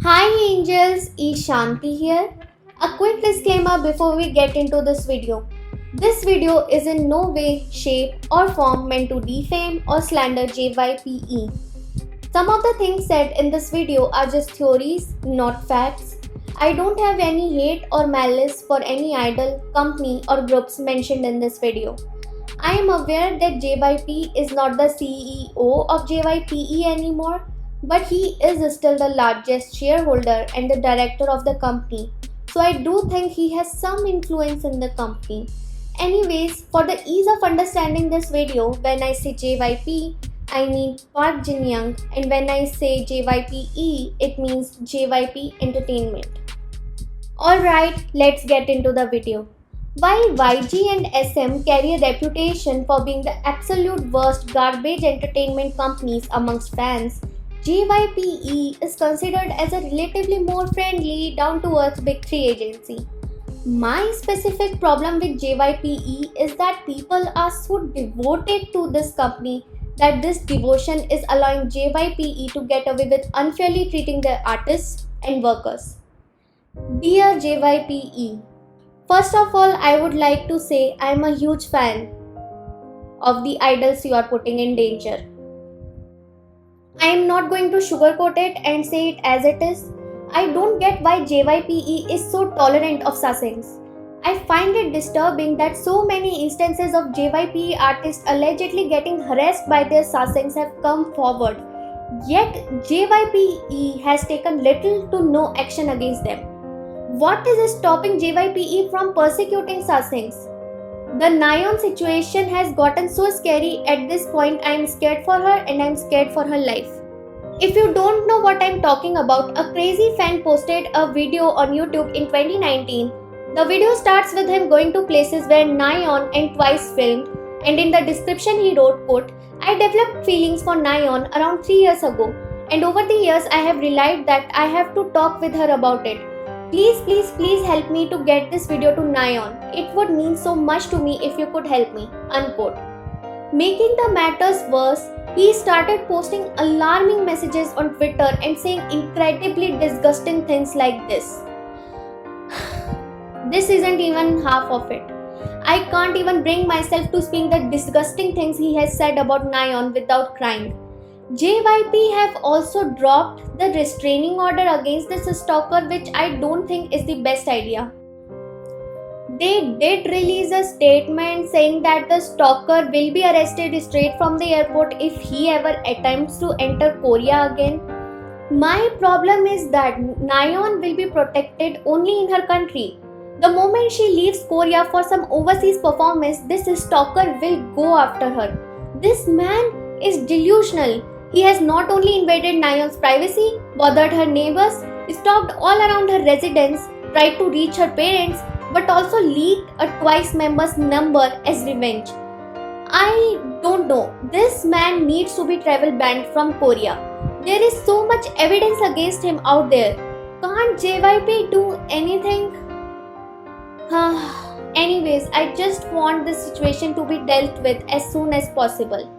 Hi angels, Shanti here. A quick disclaimer before we get into this video. This video is in no way, shape, or form meant to defame or slander JYPE. Some of the things said in this video are just theories, not facts. I don't have any hate or malice for any idol, company, or groups mentioned in this video. I am aware that JYP is not the CEO of JYPE anymore, but he is still the largest shareholder and the director of the company. So I do think he has some influence in the company. Anyways, for the ease of understanding this video, when I say JYP, I mean Park Jin Young, and when I say JYPE, it means JYP Entertainment. Alright, let's get into the video. While YG and SM carry a reputation for being the absolute worst garbage entertainment companies amongst fans, JYPE is considered as a relatively more friendly, down-to-earth Big 3 agency. My specific problem with JYPE is that people are so devoted to this company that this devotion is allowing JYPE to get away with unfairly treating their artists and workers. Dear JYPE, first of all, I would like to say I am a huge fan of the idols you are putting in danger. I am not going to sugarcoat it and say it as it is. I don't get why JYPE is so tolerant of sussings. I find it disturbing that so many instances of JYPE artists allegedly getting harassed by their sussings have come forward. Yet JYPE has taken little to no action against them. What is stopping JYPE from persecuting sussings? The Nayeon situation has gotten so scary at this point. I am scared for her and I am scared for her life. If you don't know what I am talking about, a crazy fan posted a video on YouTube in 2019. The video starts with him going to places where Nayeon and Twice filmed, and in the description he wrote, quote, I developed feelings for Nayeon around 3 years ago, and over the years I have realized that I have to talk with her about it. Please help me to get this video to Nayeon. It would mean so much to me if you could help me. Unquote. Making the matters worse, he started posting alarming messages on Twitter and saying incredibly disgusting things like this. This isn't even half of it. I can't even bring myself to speak the disgusting things he has said about Nayeon without crying. JYP have also dropped the restraining order against this stalker, which I don't think is the best idea. They did release a statement saying that the stalker will be arrested straight from the airport if he ever attempts to enter Korea again. My problem is that Nayeon will be protected only in her country. The moment she leaves Korea for some overseas performance, this stalker will go after her. This man is delusional. He has not only invaded Nayeon's privacy, bothered her neighbors, stalked all around her residence, tried to reach her parents, but also leaked a Twice member's number as revenge. I don't know. This man needs to be travel banned from Korea. There is so much evidence against him out there. Can't JYP do anything? Anyways, I just want this situation to be dealt with as soon as possible.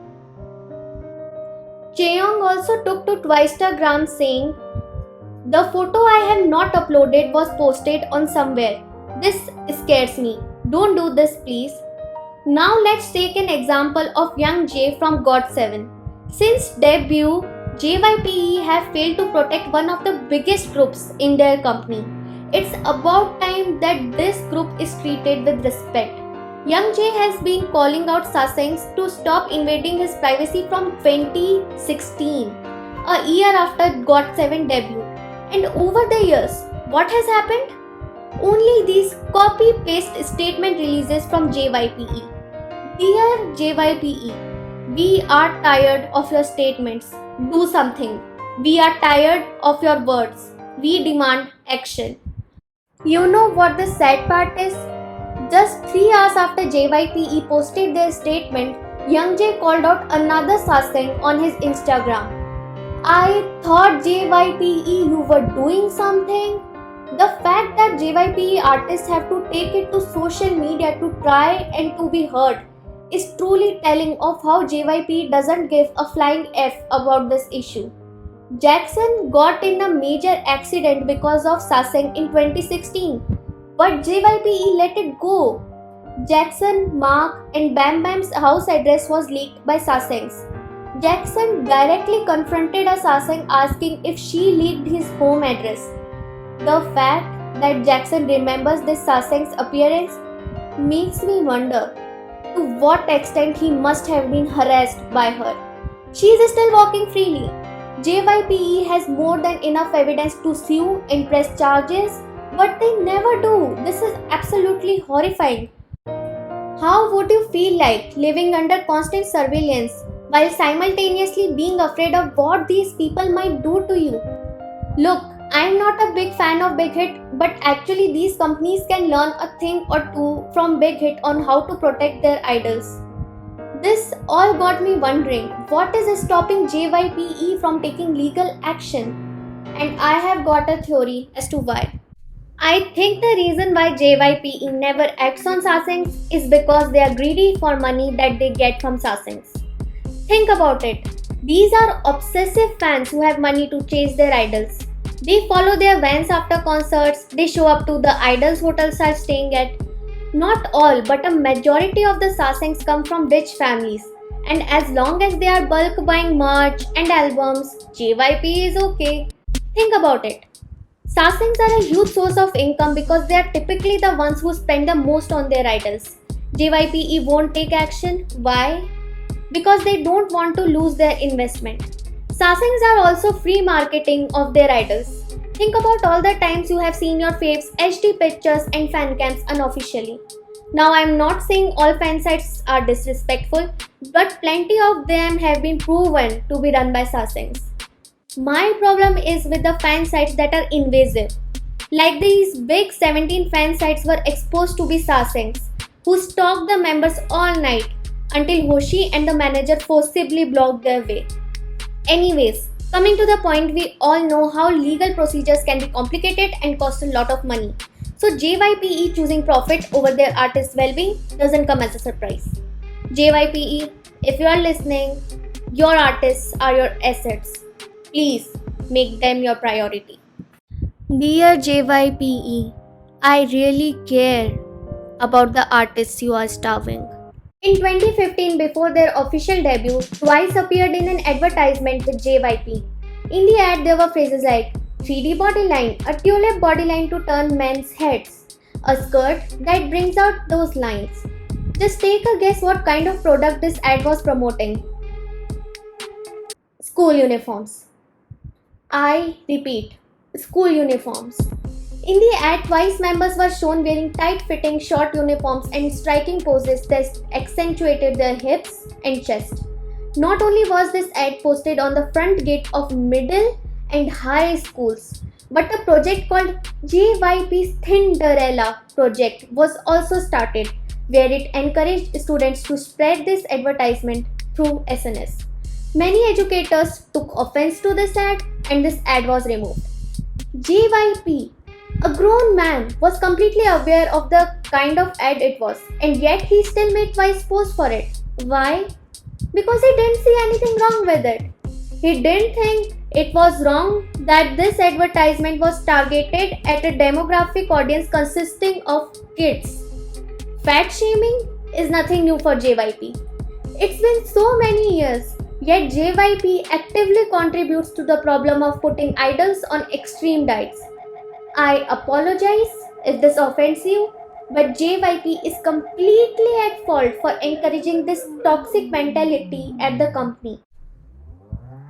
Chaeyoung also took to Twittergram saying, the photo I have not uploaded was posted on somewhere. This scares me. Don't do this please. Now let's take an example of Young Jae from GOT7. Since debut, JYPE have failed to protect one of the biggest groups in their company. It's about time that this group is treated with respect. Young Jae has been calling out sussings to stop invading his privacy from 2016, a year after GOT7 debut. And over the years, what has happened? Only these copy-paste statement releases from JYPE. Dear JYPE, we are tired of your statements. Do something. We are tired of your words. We demand action. You know what the sad part is? Just 3 hours after JYPE posted their statement, Young Jae called out another sussing on his Instagram. I thought JYPE you were doing something. The fact that JYPE artists have to take it to social media to try and to be heard is truly telling of how JYPE doesn't give a flying F about this issue. Jackson got in a major accident because of Saseng in 2016, but JYPE let it go. Jackson, Mark, and Bam Bam's house address was leaked by Saseng's. Jackson directly confronted a Saseng asking if she leaked his home address. The fact that Jackson remembers this Saseng's appearance makes me wonder to what extent he must have been harassed by her. She is still walking freely. JYPE has more than enough evidence to sue and press charges, but they never do. This is absolutely horrifying. How would you feel like living under constant surveillance while simultaneously being afraid of what these people might do to you? Look, I am not a big fan of Big Hit, but actually, these companies can learn a thing or two from Big Hit on how to protect their idols. This all got me wondering what is stopping JYPE from taking legal action? And I have got a theory as to why. I think the reason why JYPE never acts on Sasengs is because they are greedy for money that they get from Sasengs. Think about it. These are obsessive fans who have money to chase their idols. They follow their vans after concerts, they show up to the idols' hotels are staying at. Not all, but a majority of the Sasengs come from rich families. And as long as they are bulk buying merch and albums, JYP is okay. Think about it. Sasengs are a huge source of income because they are typically the ones who spend the most on their idols. JYPE won't take action. Why? Because they don't want to lose their investment. Sasengs are also free marketing of their idols. Think about all the times you have seen your faves HD pictures and fan cams unofficially. Now I am not saying all fan sites are disrespectful, but plenty of them have been proven to be run by Sasengs. My problem is with the fan sites that are invasive. Like these big 17 fan sites were exposed to be Sasengs, who stalked the members all night until Hoshi and the manager forcibly blocked their way. Anyways, coming to the point, we all know how legal procedures can be complicated and cost a lot of money. So JYPE choosing profit over their artists' well-being doesn't come as a surprise. JYPE, if you are listening, your artists are your assets. Please make them your priority. Dear JYPE, I really care about the artists you are starving. In 2015, before their official debut, Twice appeared in an advertisement with JYP. In the ad, there were phrases like 3D bodyline, a tulip bodyline to turn men's heads, a skirt that brings out those lines. Just take a guess what kind of product this ad was promoting. School uniforms. I repeat, school uniforms. In the ad, Twice members were shown wearing tight-fitting short uniforms and striking poses that accentuated their hips and chest. Not only was this ad posted on the front gate of middle and high schools, but a project called JYP's Thinderella project was also started, where it encouraged students to spread this advertisement through SNS. Many educators took offense to this ad and this ad was removed. JYP, a grown man, was completely aware of the kind of ad it was, and yet he still made Twice post for it. Why? Because he didn't see anything wrong with it. He didn't think it was wrong that this advertisement was targeted at a demographic audience consisting of kids. Fat shaming is nothing new for JYP. It's been so many years, yet JYP actively contributes to the problem of putting idols on extreme diets. I apologize if this offends you, but JYP is completely at fault for encouraging this toxic mentality at the company.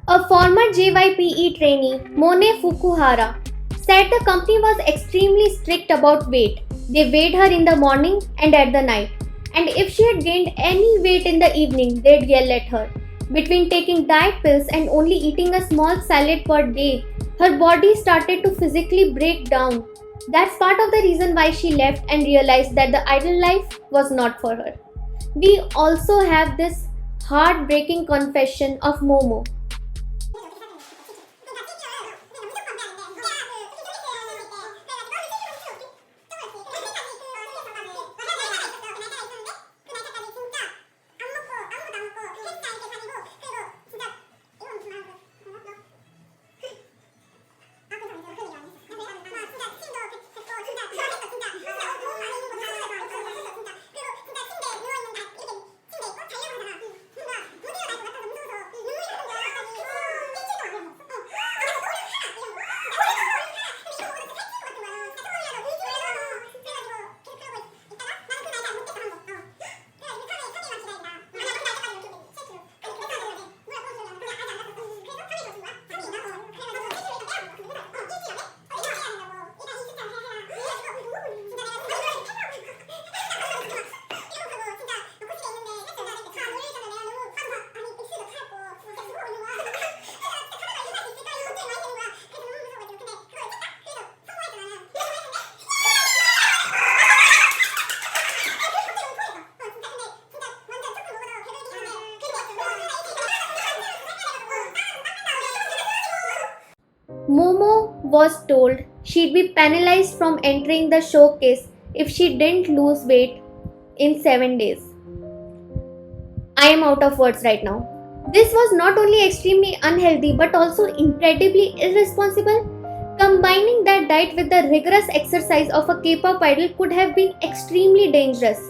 A former JYPE trainee, Mone Fukuhara, said the company was extremely strict about weight. They weighed her in the morning and at the night, and if she had gained any weight in the evening, they'd yell at her. Between taking diet pills and only eating a small salad per day, her body started to physically break down. That's part of the reason why she left and realized that the idol life was not for her. We also have this heartbreaking confession of Momo. was told she'd be penalized from entering the showcase if she didn't lose weight in 7 days. I am out of words right now. This was not only extremely unhealthy but also incredibly irresponsible. Combining that diet with the rigorous exercise of a K-pop idol could have been extremely dangerous.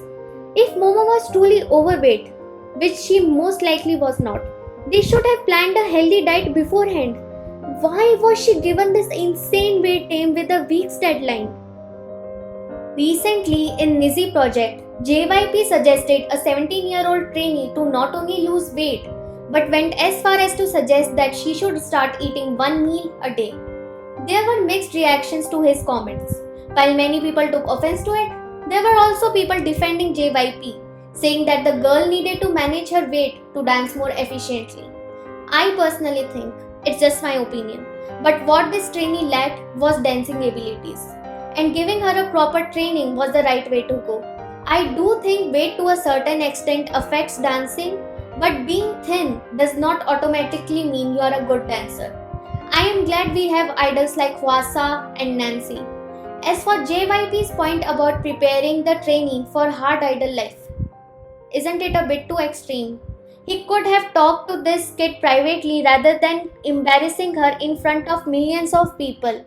If Momo was truly overweight, which she most likely was not, they should have planned a healthy diet beforehand. Why was she given this insane weight aim with a week's deadline? Recently, in Nizzy project, JYP suggested a 17-year-old trainee to not only lose weight but went as far as to suggest that she should start eating one meal a day. There were mixed reactions to his comments. While many people took offense to it, there were also people defending JYP, saying that the girl needed to manage her weight to dance more efficiently. I personally think, it's just my opinion, but what this trainee lacked was dancing abilities, and giving her a proper training was the right way to go. I do think weight to a certain extent affects dancing, but being thin does not automatically mean you are a good dancer. I am glad we have idols like Hwasa and Nancy. As for JYP's point about preparing the trainee for hard idol life, isn't it a bit too extreme? He could have talked to this kid privately rather than embarrassing her in front of millions of people.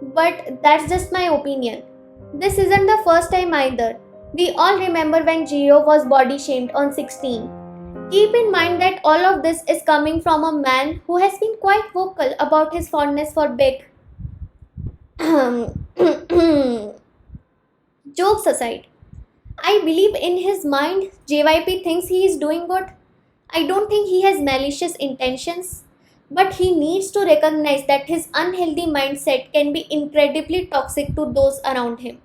But that's just my opinion. This isn't the first time either. We all remember when Jio was body shamed on 16. Keep in mind that all of this is coming from a man who has been quite vocal about his fondness for big. Jokes aside, I believe in his mind JYP thinks he is doing good. I don't think he has malicious intentions, but he needs to recognize that his unhealthy mindset can be incredibly toxic to those around him.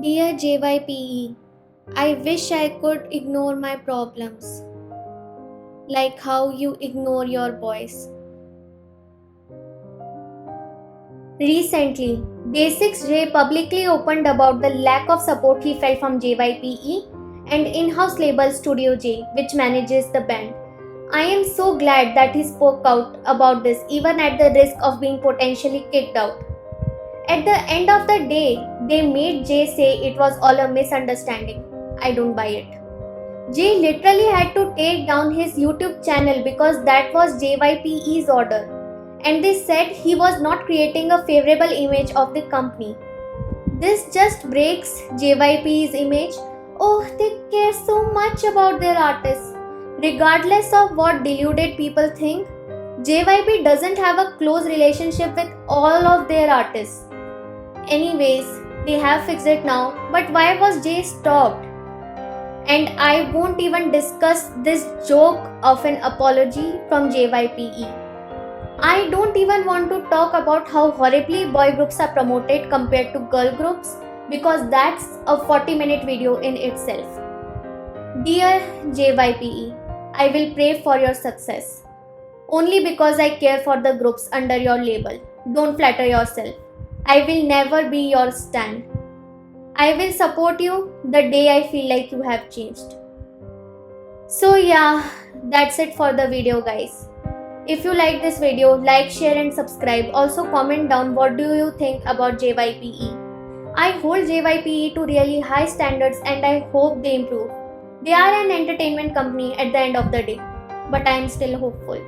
Dear JYPE, I wish I could ignore my problems, like how you ignore your boys. Recently, Day6J publicly opened about the lack of support he felt from JYPE and in-house label Studio J, which manages the band. I am so glad that he spoke out about this even at the risk of being potentially kicked out. At the end of the day, they made Jay say it was all a misunderstanding. I don't buy it. Jay literally had to take down his YouTube channel because that was JYPE's order. And they said he was not creating a favorable image of the company. This just breaks JYP's image. Oh, they care so much about their artists. Regardless of what deluded people think, JYP doesn't have a close relationship with all of their artists. Anyways, they have fixed it now, but why was Jay stopped? And I won't even discuss this joke of an apology from JYPE. I don't even want to talk about how horribly boy groups are promoted compared to girl groups because that's a 40-minute video in itself. Dear JYPE, I will pray for your success. Only because I care for the groups under your label. Don't flatter yourself. I will never be your stan. I will support you the day I feel like you have changed. So yeah, that's it for the video guys. If you like this video, like, share and subscribe. Also comment down what do you think about JYPE. I hold JYPE to really high standards and I hope they improve. They are an entertainment company at the end of the day, but I am still hopeful.